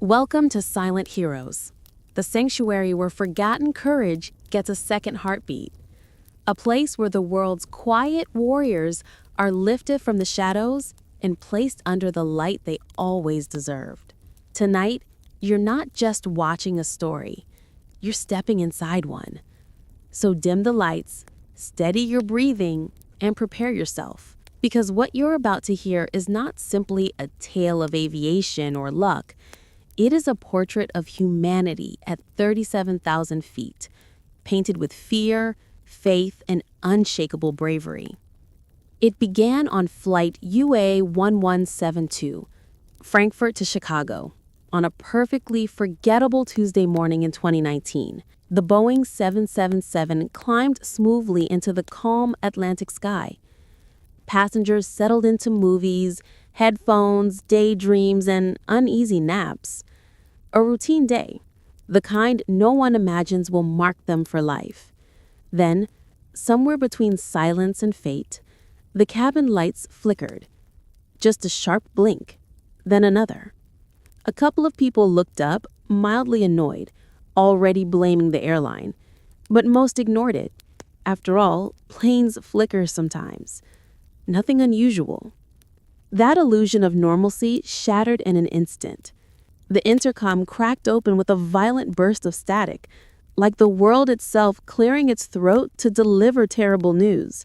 Welcome to Silent Heroes, the sanctuary where forgotten courage gets a second heartbeat. A place where the world's quiet warriors are lifted from the shadows and placed under the light they always deserved. Tonight, you're not just watching a story, you're stepping inside one. So dim the lights, steady your breathing, and prepare yourself. Because what you're about to hear is not simply a tale of aviation or luck. It is a portrait of humanity at 37,000 feet, painted with fear, faith, and unshakable bravery. It began on flight UA 1172, Frankfurt to Chicago, on a perfectly forgettable Tuesday morning in 2019. The Boeing 777 climbed smoothly into the calm Atlantic sky. Passengers settled into movies, headphones, daydreams, and uneasy naps. A routine day, the kind no one imagines will mark them for life. Then, somewhere between silence and fate, the cabin lights flickered. Just a sharp blink, then another. A couple of people looked up, mildly annoyed, already blaming the airline, but most ignored it. After all, planes flicker sometimes. Nothing unusual. That illusion of normalcy shattered in an instant. The intercom cracked open with a violent burst of static, like the world itself clearing its throat to deliver terrible news.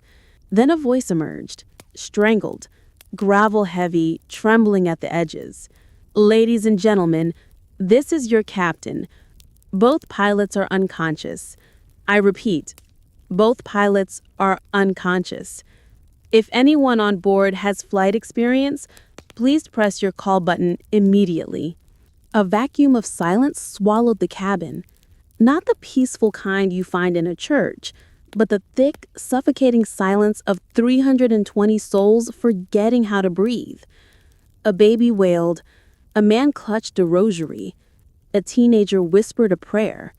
Then a voice emerged, strangled, gravel-heavy, trembling at the edges. "Ladies and gentlemen, this is your captain. Both pilots are unconscious. I repeat, both pilots are unconscious. If anyone on board has flight experience, please press your call button immediately." A vacuum of silence swallowed the cabin. Not the peaceful kind you find in a church, but the thick, suffocating silence of 320 souls forgetting how to breathe. A baby wailed. A man clutched a rosary. A teenager whispered a prayer.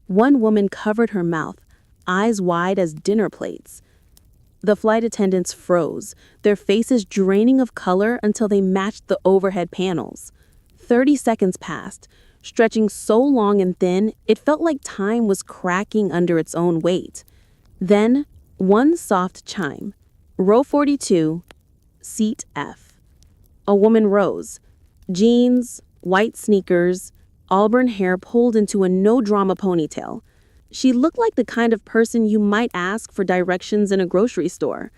One woman covered her mouth, eyes wide as dinner plates. The flight attendants froze, their faces draining of color until they matched the overhead panels. 30 seconds passed, stretching so long and thin it felt like time was cracking under its own weight. Then, one soft chime. Row 42, seat F. A woman rose. Jeans, white sneakers, auburn hair pulled into a no-drama ponytail. She looked like the kind of person you might ask for directions in a grocery store.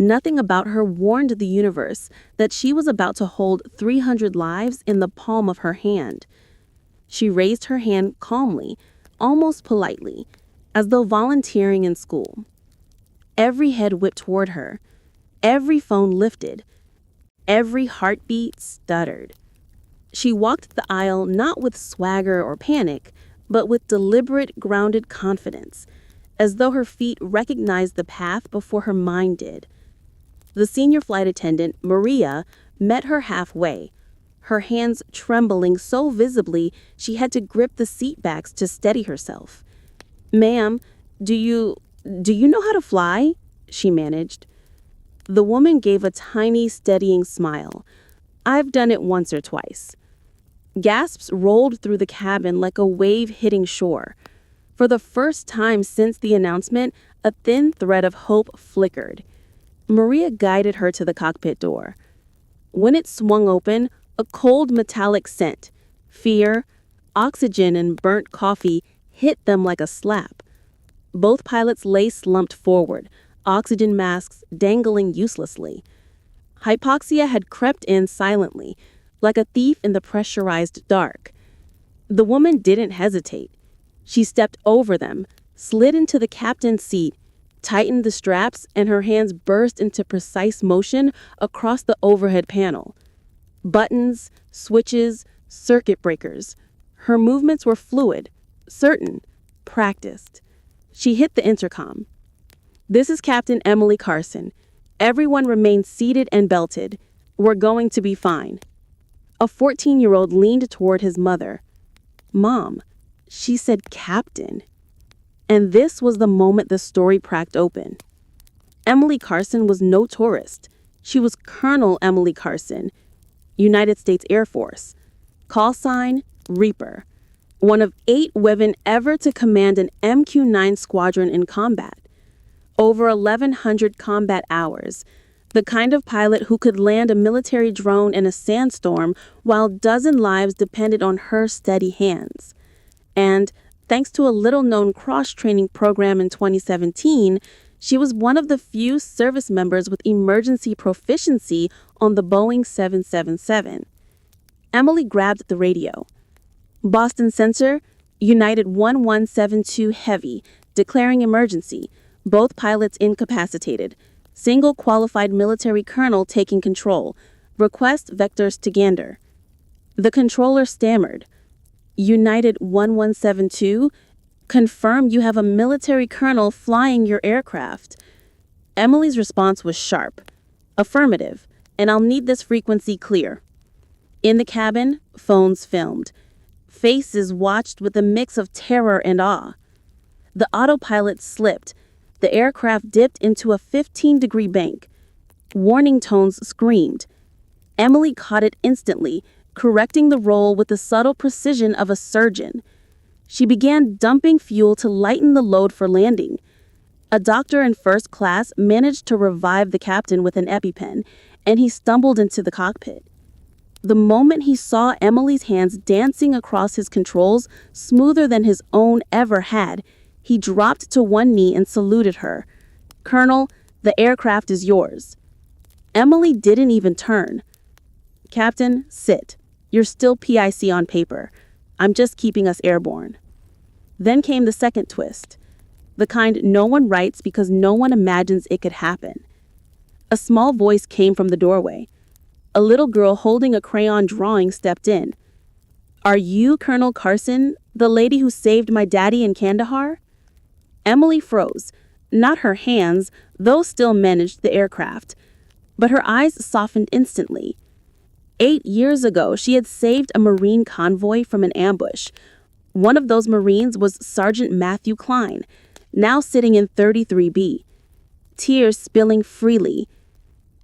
Nothing about her warned the universe that she was about to hold 300 lives in the palm of her hand. She raised her hand calmly, almost politely, as though volunteering in school. Every head whipped toward her. Every phone lifted. Every heartbeat stuttered. She walked the aisle not with swagger or panic, but with deliberate, grounded confidence, as though her feet recognized the path before her mind did. The senior flight attendant, Maria, met her halfway, her hands trembling so visibly she had to grip the seat backs to steady herself. "Ma'am, do you know how to fly?" she managed. The woman gave a tiny, steadying smile. "I've done it once or twice." Gasps rolled through the cabin like a wave hitting shore. For the first time since the announcement, a thin thread of hope flickered. Maria guided her to the cockpit door. When it swung open, a cold metallic scent, fear, oxygen, and burnt coffee hit them like a slap. Both pilots lay slumped forward, oxygen masks dangling uselessly. Hypoxia had crept in silently, like a thief in the pressurized dark. The woman didn't hesitate. She stepped over them, slid into the captain's seat, tightened the straps, and her hands burst into precise motion across the overhead panel. Buttons, switches, circuit breakers. Her movements were fluid, certain, practiced. She hit the intercom. "This is Captain Emily Carson. Everyone remain seated and belted. We're going to be fine." A 14-year-old leaned toward his mother. "Mom," she said, "Captain." And this was the moment the story cracked open. Emily Carson was no tourist. She was Colonel Emily Carson, United States Air Force. Call sign, Reaper. One of 8 women ever to command an MQ-9 squadron in combat. Over 1,100 combat hours. The kind of pilot who could land a military drone in a sandstorm while a dozen lives depended on her steady hands. And, thanks to a little-known cross-training program in 2017, she was one of the few service members with emergency proficiency on the Boeing 777. Emily grabbed the radio. Boston sensor, United 1172 Heavy, declaring emergency. Both pilots incapacitated. Single qualified military colonel taking control. Request vectors to Gander. The controller stammered. United 1172, confirm you have a military colonel flying your aircraft. Emily's response was sharp. Affirmative, and I'll need this frequency clear. In the cabin, phones filmed. Faces watched with a mix of terror and awe. The autopilot slipped. The aircraft dipped into a 15-degree bank. Warning tones screamed. Emily caught it instantly, correcting the roll with the subtle precision of a surgeon. She began dumping fuel to lighten the load for landing. A doctor in first class managed to revive the captain with an EpiPen, and he stumbled into the cockpit. The moment he saw Emily's hands dancing across his controls, smoother than his own ever had, he dropped to one knee and saluted her. "Colonel, the aircraft is yours." Emily didn't even turn. "Captain, sit. You're still PIC on paper. I'm just keeping us airborne." Then came the second twist. The kind no one writes because no one imagines it could happen. A small voice came from the doorway. A little girl holding a crayon drawing stepped in. "Are you Colonel Carson, the lady who saved my daddy in Kandahar?" Emily froze. Not her hands, those still managed the aircraft. But her eyes softened instantly. 8 years ago, she had saved a Marine convoy from an ambush. One of those Marines was Sergeant Matthew Klein, now sitting in 33B. Tears spilling freely.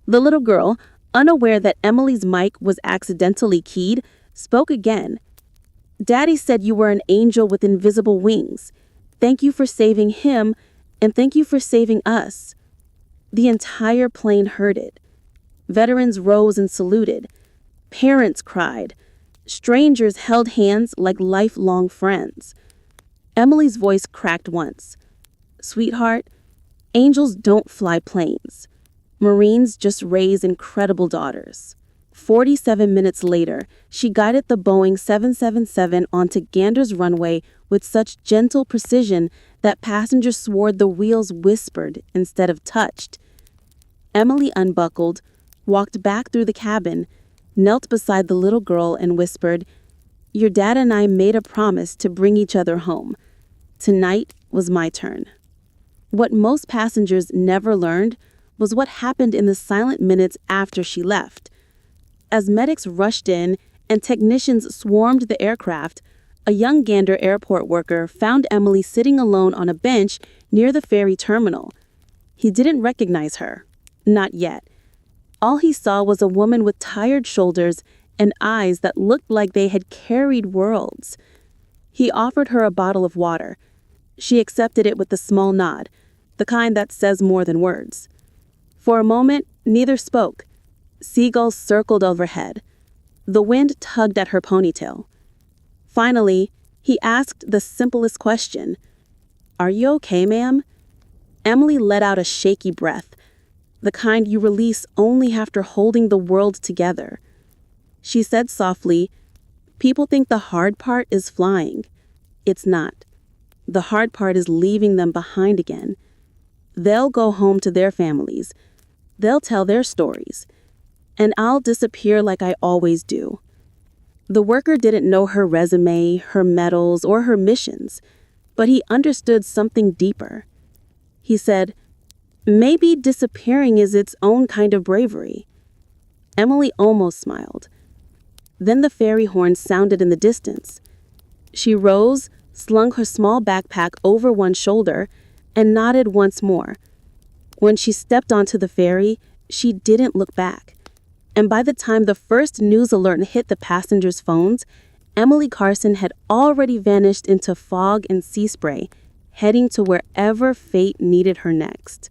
The little girl, unaware that Emily's mic was accidentally keyed, spoke again. "Daddy said you were an angel with invisible wings. Thank you for saving him, and thank you for saving us." The entire plane heard it. Veterans rose and saluted. Parents cried. Strangers held hands like lifelong friends. Emily's voice cracked once. "Sweetheart, angels don't fly planes. Marines just raise incredible daughters." 47 minutes later, she guided the Boeing 777 onto Gander's runway with such gentle precision that passengers swore the wheels whispered instead of touched. Emily unbuckled, walked back through the cabin, knelt beside the little girl and whispered, "Your dad and I made a promise to bring each other home. Tonight was my turn." What most passengers never learned was what happened in the silent minutes after she left. As medics rushed in and technicians swarmed the aircraft, a young Gander airport worker found Emily sitting alone on a bench near the ferry terminal. He didn't recognize her. Not yet. All he saw was a woman with tired shoulders and eyes that looked like they had carried worlds. He offered her a bottle of water. She accepted it with a small nod, the kind that says more than words. For a moment, neither spoke. Seagulls circled overhead. The wind tugged at her ponytail. Finally, he asked the simplest question. "Are you okay, ma'am?" Emily let out a shaky breath, the kind you release only after holding the world together. She said softly, "People think the hard part is flying. It's not. The hard part is leaving them behind again. They'll go home to their families. They'll tell their stories. And I'll disappear like I always do." The worker didn't know her resume, her medals, or her missions, but he understood something deeper. He said, "Maybe disappearing is its own kind of bravery." Emily almost smiled. Then the ferry horn sounded in the distance. She rose, slung her small backpack over one shoulder, and nodded once more. When she stepped onto the ferry, she didn't look back. And by the time the first news alert hit the passengers' phones, Emily Carson had already vanished into fog and sea spray, heading to wherever fate needed her next.